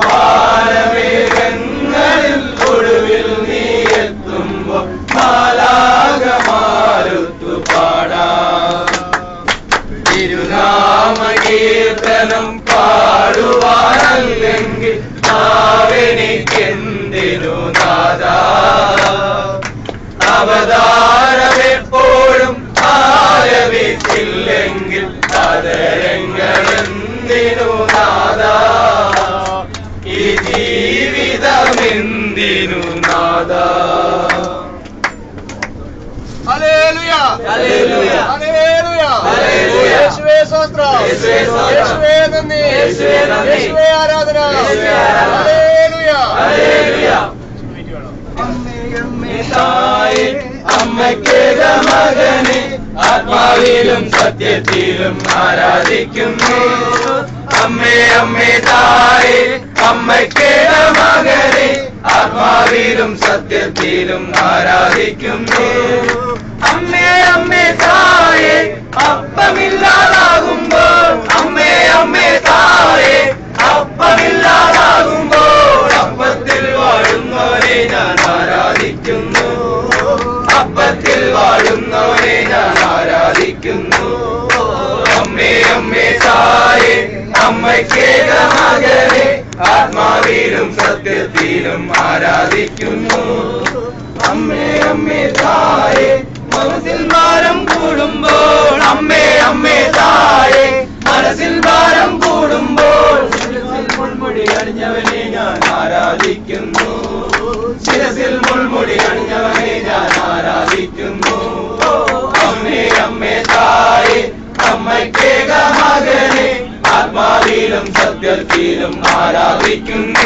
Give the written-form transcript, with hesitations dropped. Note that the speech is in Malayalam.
വാനമേഘങ്ങളിൽ ഒടുവിൽ നീ എത്തുമ്പോൾ മാലാഖമാരുത്തു പാടാം. തിരുനാമ കീർത്തനം പാടുവാനല്ലെങ്കിൽ നാവെനിക്കെന്തിനു നാഥാ. അവതാരമെപ്പോഴും ആലപിച്ചില്ലെങ്കിൽ അതരങ്ങളെന്തിനു നാഥാ. ഈ ജീവിതമെന്തിനു നാഥാ. Hallelujah hallelujah hallelujah hallelujah. യേശുവേ സ്തോത്രം, യേശുവേ നന്ദി, യേശുവേ ആരാധന. Hallelujah hallelujah. അമ്മയ്ക്കേക മകനെ ആത്മാവിലും സത്യത്തിലും ആരാധിക്കുന്നു. അമ്മേ അമ്മേ തായേ അമ്മയ്ക്കേക മകനെ ആത്മാവിലും സത്യത്തിലും ആരാധിക്കുന്നു. അമ്മേ അമ്മേ തായേ അപ്പമില്ലാതാകുമ്പോൾ, അമ്മേ അമ്മേ തായേ അപ്പമില്ലാതാകുമ്പോൾ അപ്പത്തിൽ വാഴുന്നവനെ ഞാൻ ആരാധിക്കുന്നു. അപ്പത്തിൽ വാഴുന്നവനെ ഞാൻ ആരാധിക്കുന്നു. അമ്മേ അമ്മേ തായേ അമ്മയ്ക്കേക മകനെ ആത്മാവിലും സത്യത്തിലും ആരാധിക്കുന്നു. അമ്മേ അമ്മേ തായേ മനസ്സിൽ ഭാരം കൂടുമ്പോൾ, അമ്മേ അമ്മേ തായേ മനസ്സിൽ ഭാരം കൂടുമ്പോൾ ശിരസിൽ മുൾമുടി അണിഞ്ഞവനെ ഞാൻ ആരാധിക്കുന്നു. ശിരസിൽ മുൾമുടി അണിഞ്ഞവനെ ഞാൻ ആരാധിക്കുന്നു. അമ്മേ അമ്മേ തായേ അമ്മയ്ക്കേക മകനെ ആത്മാവിലും സത്യത്തിലും ആരാധിക്കുന്നു.